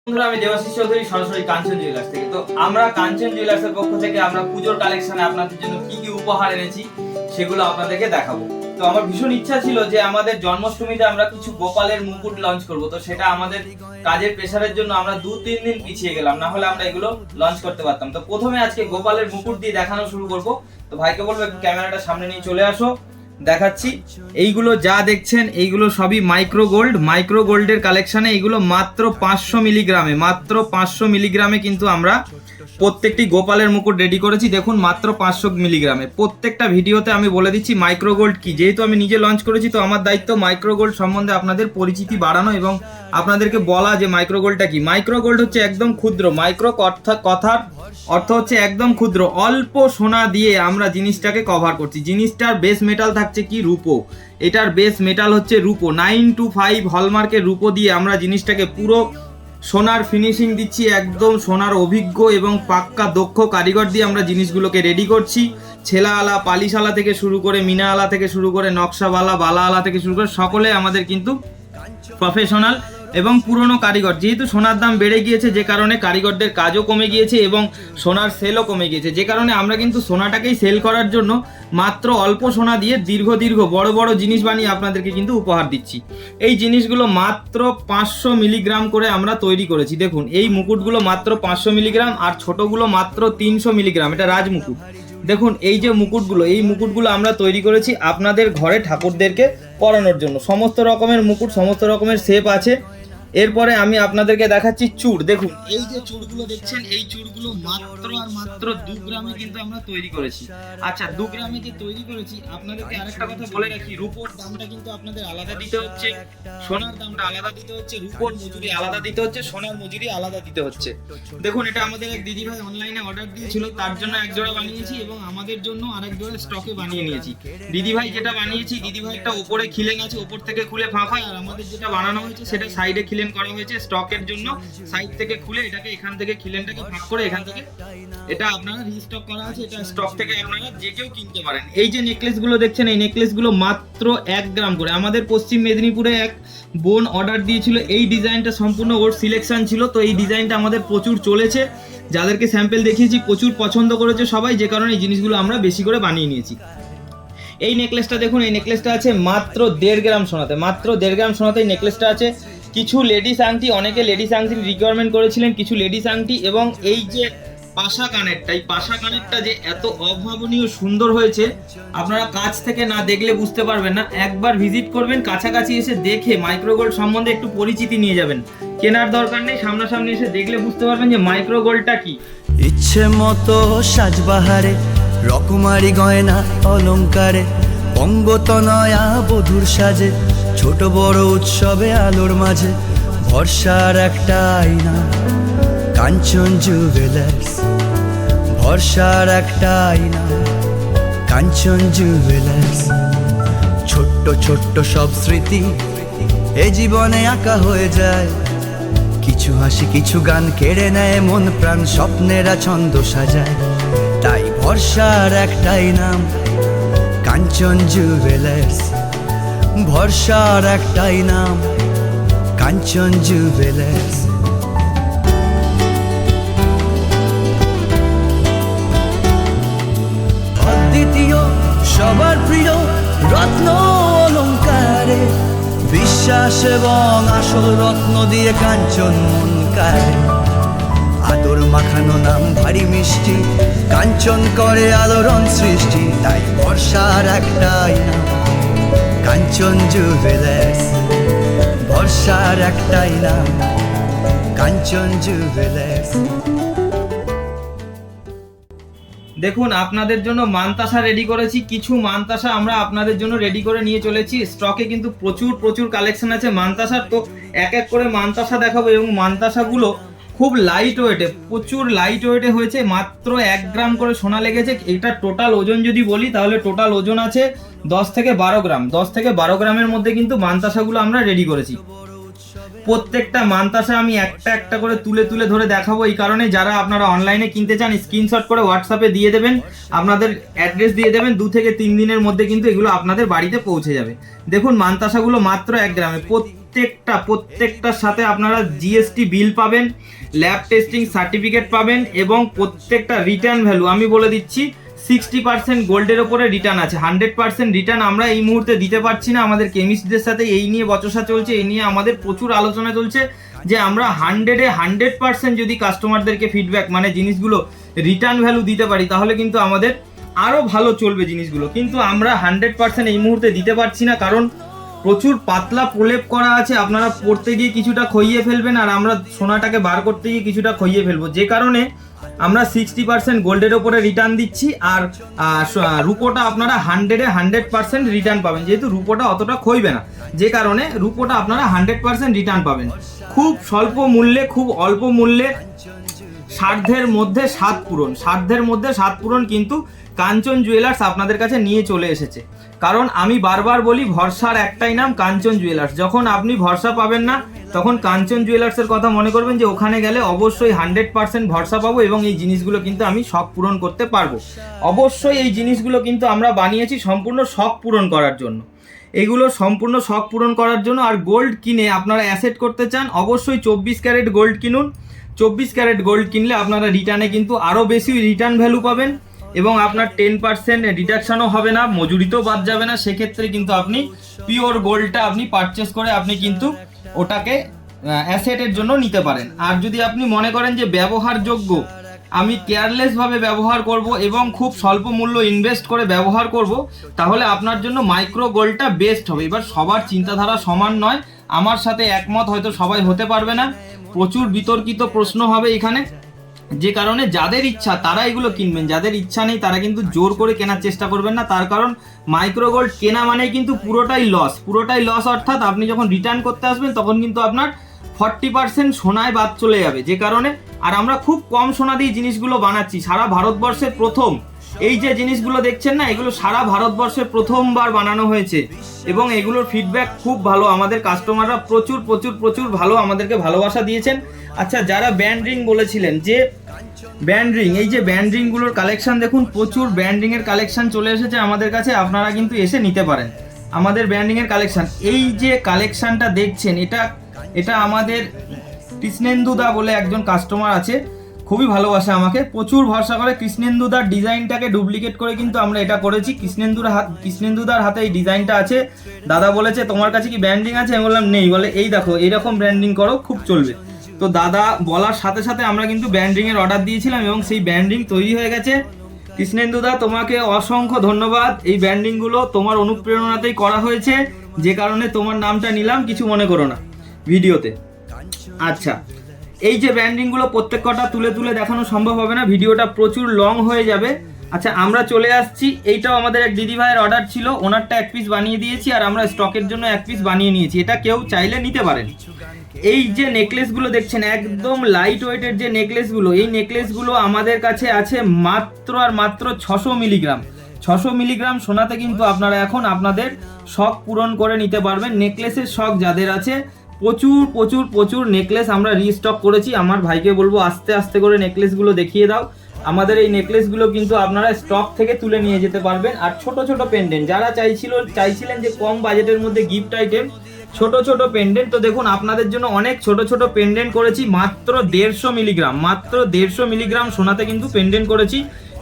বন্ধুরা, আমি দেবাশিস চৌধুরী, সরাসরি কাঞ্চন জুয়েলার্স থেকে। তো আমরা কাঞ্চন জুয়েলার্সের পক্ষ থেকে আমরা পুজোর কালেকশনে আপনাদের জন্য কি কি উপহার এনেছি সেগুলো আপনাদেরকে দেখাবো। তো আমার ভীষণ ইচ্ছা ছিল যে আমাদের জন্মাষ্টমীতে আমরা কিছু গোপালের মুকুট লঞ্চ করব। তো সেটা আমাদের কাজের প্রেসারের জন্য আমরা 2-3 দিন পিছিয়ে গেলাম, না হলে আমরা এগুলো লঞ্চ করতে পারতাম। তো প্রথমে আজকে গোপালের মুকুট দিয়ে দেখানো শুরু করব। তো ভাইকে বলবো একটু ক্যামেরাটা সামনে নিয়ে চলে আসো, দেখাচ্ছি। এইগুলো যা দেখছেন এইগুলো সবই মাইক্রো গোল্ডের কালেকশনে। এইগুলো মাত্র 500 মিলিগ্রামে কিন্তু আমরা প্রত্যেকটি গোপালের মুকুট রেডি করেছি। দেখুন, মাত্র 500 মিলিগ্রামে। প্রত্যেকটা ভিডিওতে আমি বলে দিচ্ছি মাইক্রো গোল্ড কি। যেহেতু আমি নিজে লঞ্চ করেছি, তো আমার দায়িত্ব মাইক্রো গোল্ড সম্বন্ধে আপনাদের পরিচিতি বাড়ানো এবং আপনাদেরকে বলা যে মাইক্রো গোল্ডটা কি। মাইক্রো গোল্ড হচ্ছে একদম ক্ষুদ্র, মাইক্রো কথার অর্থ হচ্ছে একদম ক্ষুদ্র, অল্প সোনা দিয়ে আমরা জিনিসটাকে কভার করছি। জিনিসটার বেস মেটাল থাকছে কি, রূপো। এটার বেস মেটাল হচ্ছে রূপো। 925 হলমার্কের রূপো দিয়ে আমরা জিনিসটাকে পুরো সোনার ফিনিশিং দিচ্ছি। একদম সোনার অভিজ্ঞ এবং পাক্কা দক্ষ কারিগর দিয়ে আমরা জিনিসগুলোকে রেডি করছি। ছেলা আলা, পালিশ আলা থেকে শুরু করে, মিনা আলা থেকে শুরু করে, নকশাওয়ালা, বালা আলা থেকে শুরু করে সকলে আমাদের কিন্তু প্রফেশনাল এবং পুরনো কারিগর। যেহেতু সোনার দাম বেড়ে গিয়েছে, যে কারণে কারিগরদের কাজও কমে গিয়েছে এবং সোনার সেলও কমে গিয়েছে, যে কারণে আমরা কিন্তু সোনাটাকেই সেল করার জন্য মাত্র অল্প সোনা দিয়ে দীর্ঘ বড় বড় জিনিস বানিয়ে আপনাদেরকে কিন্তু উপহার দিচ্ছি। এই জিনিসগুলো মাত্র 500 মিলিগ্রাম করে আমরা তৈরি করেছি। দেখুন, এই মুকুটগুলো মাত্র 500 মিলিগ্রাম, আর ছোটগুলো মাত্র 300 মিলিগ্রাম। এটা রাজমুকুট। দেখুন, এই যে মুকুটগুলো আমরা তৈরি করেছি আপনাদের ঘরে ঠাকুরদেরকে পরানোর জন্য। সমস্ত রকমের মুকুট, সমস্ত রকমের শেপ আছে। এরপরে আমি আপনাদেরকে দেখাচ্ছি চূড়। দেখুন, এই যে চূড়গুলো দেখছেন, এই চূড়গুলো মাত্র আর মাত্র 2 গ্রামে কিন্তু আমরা তৈরি করেছি। আচ্ছা, 2 গ্রামে যে তৈরি করেছি, আপনাদেরকে আরেকটা কথা বলে রাখি, রূপোর দামটা কিন্তু আপনাদের আলাদা দিতে হচ্ছে, সোনার দামটা আলাদা দিতে হচ্ছে, রূপোর মজুরি আলাদা দিতে হচ্ছে, সোনার মজুরি আলাদা দিতে হচ্ছে। দেখুন, এটা আমাদের এক দিদিভাই অনলাইনে অর্ডার দিয়েছিল, তার জন্য এক জোড়া বানিয়েছি এবং আমাদের জন্য আরেক জোড়া স্টকে বানিয়ে নিয়েছি। দিদিভাই যেটা বানিয়েছি, দিদিভাইটা উপরে খিলেন আছে, উপর থেকে খুলে ফাঁকা, আর আমাদের যেটা বানানো হয়েছে সেটা সাইডে খিলেন করা হয়েছে স্টকের জন্য। সাইড থেকে খুলে এটাকে এখান থেকে খিলেনটাকে ভাগ করে এখান থেকে এটা আপনারা রিস্টক করা আছে। এটা স্টক থেকে আপনারা যে কেউ কিনতে পারেন। এই যে নেকলেসগুলো দেখছেন, এই নেকলেসগুলো মাত্র 1 গ্রাম করে। আমাদের পশ্চিম মেদিনীপুরে এক বোন অর্ডার দিয়েছিল, এই ডিজাইনটা সম্পূর্ণ ওর সিলেকশন ছিল। তো এই ডিজাইনটা আমাদের প্রচুর চলেছে, যাদেরকে স্যাম্পল দেখিয়েছি প্রচুর পছন্দ করেছে সবাই, যে কারণে এই জিনিসগুলো আমরা বেশি করে বানিয়ে নিয়েছি। এই নেকলেসটা দেখুন, এই নেকলেসটা আছে মাত্র 1.5 গ্রাম সোনাতে। মাত্র 1.5 গ্রাম সোনাতে এই নেকলেসটা আছে। কিছু লেডিস আংটি, অনেকে লেডিস আংটির রিকোয়ারমেন্ট করেছিলেন, কিছু লেডিস আংটি এবং এই যে পাশা কানেরটা, এই পাশা কানেরটা যে এত অভাবনীয় সুন্দর হয়েছে, আপনারা কাছ থেকে না দেখলে বুঝতে পারবেন না। একবার ভিজিট করবেন, কাছাকাছি এসে দেখে মাইক্রোগোল্ড সম্বন্ধে একটু পরিচিতি নিয়ে যাবেন। কেনার দরকার নেই, সামনাসামনি এসে দেখলে বুঝতে পারবেন যে মাইক্রোগোল্ডটা কি। ইচ্ছে মতো সাজবাহারে, রকমারি গয়না অলংকারে, অঙ্গতনয়া বধুর সাজে, ছোট বড় উৎসবে আলোর মাঝে, ভরসার একটা আয়না কাঞ্চন জুয়েলার্স। ভরসার একটা আয়না কাঞ্চন জুয়েলার্স। ছোট্ট ছোট্ট সব স্মৃতি এ জীবনে আঁকা হয়ে যায়। কিছু হাসি, কিছু গান কেড়ে নেয় মন প্রাণ, স্বপ্নেরা ছন্দ সাজায়। তাই ভরসার একটাই নাম কাঞ্চন জুয়েলার্স। ভরসার একটাই নাম কাঞ্চন জুয়েলার্স। অদ্বিতীয়, সবার প্রিয় রত্ন অলংকারে, বিশ্বাস এবং আসল রত্ন দিয়ে কাঞ্চন মন কারে। আদর মাখানো নাম ভারী মিষ্টি, কাঞ্চন করে আলোড়ন সৃষ্টি। তাই ভরসার একটাই নাম কাঞ্চন জুয়েলার্স। ভরসার একটাই নাম কাঞ্চন জুয়েলার্স। দেখুন, আপনাদের জন্য মানতাসা রেডি করেছি। কিছু মানতাসা আমরা আপনাদের জন্য রেডি করে নিয়ে চলেছি। স্টকে কিন্তু প্রচুর কালেকশন আছে মানতাসার। তো এক এক করে মানতাসা দেখাবো এবং মানতাসাগুলো খুব লাইট ওয়েটে, প্রচুর লাইট ওয়েটে হয়েছে। মাত্র 1 গ্রাম করে সোনা লেগেছে। এটা টোটাল ওজন যদি বলি, তাহলে টোটাল ওজন আছে 10 থেকে 12 গ্রাম। 10 থেকে 12 গ্রামের মধ্যে কিন্তু মানতাসাগুলো আমরা রেডি করেছি। প্রত্যেকটা মানতাসা আমি একটা একটা করে তুলে ধরে দেখাবো। এই কারণে যারা আপনারা অনলাইনে কিনতে চান, স্ক্রিনশট করে হোয়াটসঅ্যাপে দিয়ে দেবেন, আপনাদের অ্যাড্রেস দিয়ে দেবেন। 2 থেকে 3 দিনের মধ্যে কিন্তু এগুলো আপনাদের বাড়িতে পৌঁছে যাবে। দেখুন, মানতাসাগুলো মাত্র 1 গ্রামে। প্রত্যেকটার সাথে আপনারা জিএসটি বিল পাবেন, ল্যাব টেস্টিং সার্টিফিকেট পাবেন এবং প্রত্যেকটা রিটার্ন ভ্যালু আমি বলে দিচ্ছি 60% গোল্ডের ওপরে রিটার্ন আছে। 100% রিটার্ন আমরা এই মুহূর্তে দিতে পারছি না, আমাদের কেমিস্টদের সাথে এই নিয়ে বচসা চলছে, এই নিয়ে আমাদের প্রচুর আলোচনা চলছে যে আমরা 100% যদি কাস্টমারদেরকে ফিডব্যাক মানে জিনিসগুলো রিটার্ন ভ্যালু দিতে পারি তাহলে কিন্তু আমাদের আরও ভালো চলবে জিনিসগুলো, কিন্তু আমরা 100% এই মুহূর্তে দিতে পারছি না, কারণ প্রচুর পাতলা প্রলেপ করা আছে, আপনারা পড়তে গিয়ে কিছুটা খইয়ে ফেলবেন আর আমরা সোনাটাকে বার করতে গিয়ে কিছুটা খইয়ে ফেলবো, যে কারণে আমরা 60% গোল্ডের ওপরে রিটার্ন দিচ্ছি আর রুপোটা আপনারা 100% রিটার্ন পাবেন, যেহেতু রুপোটা অতটা খইবে না, যে কারণে রুপোটা আপনারা 100% রিটার্ন পাবেন খুব স্বল্প মূল্যে, খুব অল্প মূল্যে, সাধ্যের মধ্যে স্বাদ পূরণ কিন্তু কাঞ্চন জুয়েলার্স আপনাদের কাছে নিয়ে চলে এসেছে। কারণ আমি বারবার বলি ভরসার একটাই নাম কাঞ্চন জুয়েলার্স। যখন আপনি ভরসা পাবেন না তখন কাঞ্চন জুয়েলার্সের কথা মনে করবেন যে ওখানে গেলে অবশ্যই 100% ভরসা পাবো এবং এই জিনিসগুলো কিন্তু আমি শখ পূরণ করতে পারবো। অবশ্যই এই জিনিসগুলো কিন্তু আমরা বানিয়েছি সম্পূর্ণ শখ পূরণ করার জন্য, এগুলো সম্পূর্ণ শখ পূরণ করার জন্য। আর গোল্ড কিনে আপনারা অ্যাসেট করতে চান অবশ্যই 24 ক্যারেট গোল্ড কিনুন। 24 ক্যারেট গোল্ড কিনলে আপনারা রিটার্নে কিন্তু আরও বেশি রিটার্ন ভ্যালু পাবেন এবং আপনার 10% ডিডাকশনও হবে না, মজুরিতেও বাদ যাবে না। সেক্ষেত্রে কিন্তু আপনি পিওর গোল্ডটা আপনি পারচেস করে আপনি কিন্তু ওটাকে অ্যাসেটের জন্য নিতে পারেন। আর যদি আপনি মনে করেন যে ব্যবহারযোগ্য, আমি কেয়ারলেসভাবে ব্যবহার করব এবং খুব স্বল্প মূল্য ইনভেস্ট করে ব্যবহার করব, তাহলে আপনার জন্য মাইক্রো গোল্ডটা বেস্ট হবে। এবার সবার চিন্তাধারা সমান নয়, আমার সাথে একমত হয়তো সবাই হতে পারবে না, প্রচুর বিতর্কিত প্রশ্ন হবে এখানে, যে কারণে যাদের ইচ্ছা তারা এগুলো কিনবেন, যাদের ইচ্ছা নেই তারা কিন্তু জোর করে কেনার চেষ্টা করবেন না। তার কারণ মাইক্রো গোল্ড কেনা মানেই কিন্তু পুরোটাই লস, অর্থাৎ আপনি যখন রিটার্ন করতে আসবেন তখন কিন্তু আপনার 40% সোনায় বাদ চলে যাবে, যে কারণে। আর আমরা খুব কম সোনা দিয়ে জিনিসগুলো বানাচ্ছি, সারা ভারতবর্ষের প্রথম এই যে জিনিসগুলো দেখছেন না, এগুলো সারা ভারতবর্ষে প্রথমবার বানানো হয়েছে এবং এগুলোর ফিডব্যাক খুব ভালো, আমাদের কাস্টমাররা প্রচুর ভালো আমাদেরকে ভালোবাসা দিয়েছেন। আচ্ছা, যারা ব্যান্ড রিং বলেছিলেন যে ব্যান্ড রিং, এই যে ব্যান্ড রিংগুলোর কালেকশন দেখুন, প্রচুর ব্যান্ড রিংয়ের কালেকশন চলে এসেছে আমাদের কাছে, আপনারা কিন্তু এসে নিতে পারেন আমাদের ব্যান্ড রিংয়ের কালেকশন। এই যে কালেকশনটা দেখছেন এটা আমাদের কৃষ্ণেন্দুদা বলে একজন কাস্টমার আছে, খুবই ভালোবাসে আমাকে, প্রচুর ভরসা করে। কৃষ্ণেন্দুদার ডিজাইনটাকে ডুপ্লিকেট করে কিন্তু আমরা এটা করেছি। কৃষ্ণেন্দুদার হাতে এই ডিজাইনটা আছে। দাদা বলেছে তোমার কাছে কি ব্র্যান্ডিং আছে? আমি বললাম নেই। বলে এই দেখো এইরকম ব্র্যান্ডিং করো, খুব চলবে। তো দাদা বলার সাথে সাথে আমরা কিন্তু ব্র্যান্ডিংয়ের অর্ডার দিয়েছিলাম এবং সেই ব্র্যান্ডিং তৈরি হয়ে গেছে। কৃষ্ণেন্দুদা তোমাকে অসংখ্য ধন্যবাদ, এই ব্র্যান্ডিংগুলো তোমার অনুপ্রেরণাতেই করা হয়েছে, যে কারণে তোমার নামটা নিলাম, কিছু মনে করো না ভিডিওতে। আচ্ছা, এই যে ব্র্যান্ডিংগুলো প্রত্যেক কটা তুলে দেখানো সম্ভব হবে না, ভিডিওটা প্রচুর লং হয়ে যাবে। আচ্ছা, আমরা চলে আসছি, এইটাও আমাদের এক দিদি ভাইয়ের অর্ডার ছিল, ওনারটা এক পিস বানিয়ে দিয়েছি আর আমরা স্টকের জন্য এক পিস বানিয়ে নিয়েছি, এটা কেউ চাইলে নিতে পারেন। এই যে নেকলেসগুলো দেখছেন একদম লাইট ওয়েটের যে নেকলেসগুলো, এই নেকলেসগুলো আমাদের কাছে আছে মাত্র 600 মিলিগ্রাম। 600 মিলিগ্রাম সোনাতে কিন্তু আপনারা এখন আপনাদের শখ পূরণ করে নিতে পারবেন। নেকলেসের শখ যাদের আছে, প্রচুর নেকলেস আমরা রিস্টক করেছি। আমার ভাইকে বলবো আস্তে আস্তে করে নেকলেসগুলো দেখিয়ে দাও। আমাদের এই নেকলেসগুলো কিন্তু আপনারা স্টক থেকে তুলে নিয়ে যেতে পারবেন। আর ছোট পেন্ডেন্ট যারা চাইছিলেন যে কম বাজেটের মধ্যে গিফট আইটেম, ছোট পেন্ডেন্ট, তো দেখুন আপনাদের জন্য অনেক ছোট পেন্ডেন্ট করেছি মাত্র 150 মিলিগ্রাম সোনাতে কিন্তু পেন্ডেন্ট করেছি।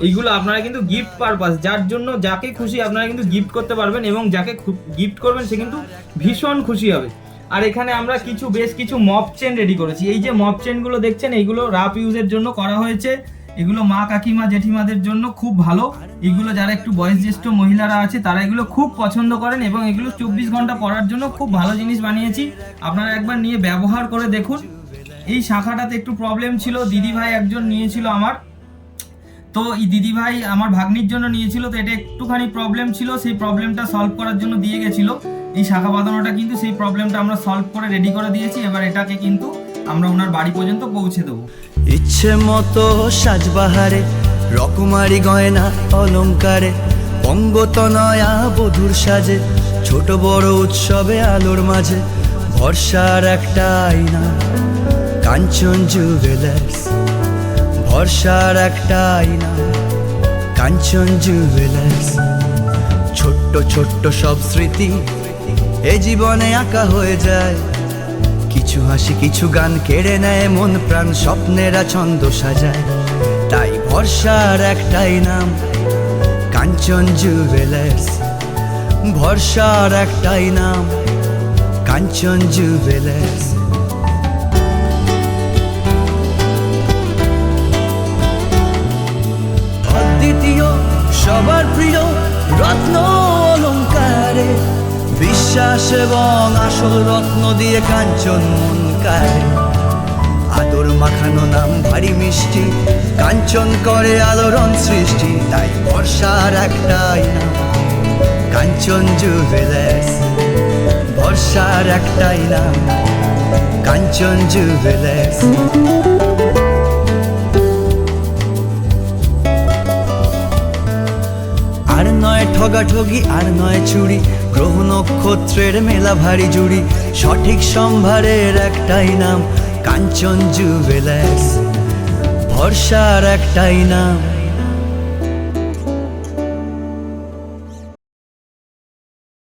এইগুলো আপনারা কিন্তু গিফট পারপাস, যার জন্য যাকে খুশি আপনারা কিন্তু গিফট করতে পারবেন এবং যাকে গিফট করবেন সে কিন্তু ভীষণ খুশি হবে। আর এখানে আমরা বেশ কিছু মপ চেন রেডি করেছি। এই যে মপ চেনগুলো দেখছেন, এইগুলো রাফ ইউজের জন্য করা হয়েছে। এগুলো মা কাকিমা জেঠিমাদের জন্য খুব ভালো। এগুলো যারা একটু বয়োজ্যেষ্ঠ মহিলারা আছে তারা এগুলো খুব পছন্দ করেন এবং এগুলো 24 ঘন্টা পরার জন্য খুব ভালো জিনিস বানিয়েছি। আপনারা একবার নিয়ে ব্যবহার করে দেখুন। এই শাখাটাতে একটু প্রবলেম ছিল, দিদিভাই একজন নিয়েছিল আমার, তো এই দিদিভাই আমার ভাগ্নির জন্য নিয়েছিল, তো এটা একটুখানি প্রবলেম ছিল, সেই প্রবলেমটা সলভ করার জন্য দিয়ে গেছিল। এই শাখা বাঁধানোটা কিন্তু সেই প্রবলেমটা আমরা সলভ করে রেডি করে দিয়েছি। এবার এটাকে কিন্তু আমরা ওনার বাড়ি পর্যন্ত পৌঁছে দেবো। ইচ্ছে মতো সাজবাহারে, রকমারি গয়না অলংকারে, অঙ্গতনয়া বধুর সাজে, ছোট বড় উৎসবে আলোর মাঝে, ভরসার একটা আয়না কাঞ্চন জুয়েলার্স, ভরসার একটা আয়না কাঞ্চন জুয়েলার্স। ছোট্ট সব স্মৃতি এ জীবনে আঁকা হয়ে যায়, কিছু হাসি কিছু গান কেড়ে নেয় মন প্রাণ, স্বপ্নেরা ছন্দ সাজায়, তাই ভরসার একটাই নাম কাঞ্চন জুয়েলার্স। ভরসার একটাই নাম কাঞ্চন জুয়েলার্স। অদ্বিতীয় সবার প্রিয় রত্ন অলংকারে, বিশ্বাস এবং আসল রত্ন দিয়ে কাঞ্চন মন কারে। আদর মাখানো নাম ভারী মিষ্টি, কাঞ্চন করে আলোড়ন সৃষ্টি, তাই ভরসার একটাই নাম কাঞ্চন জুয়েলার্স। ভরসার একটাই নাম কাঞ্চন জুয়েলার্স। আর নয় ঠগাঠগি, আর নয় চুরি, গ্রহ নক্ষত্রের মেলা ভারী জুড়ি, সঠিক সম্ভারের একটাই নাম কাঞ্চন জুয়েলার্স। ভরসার একটাই নাম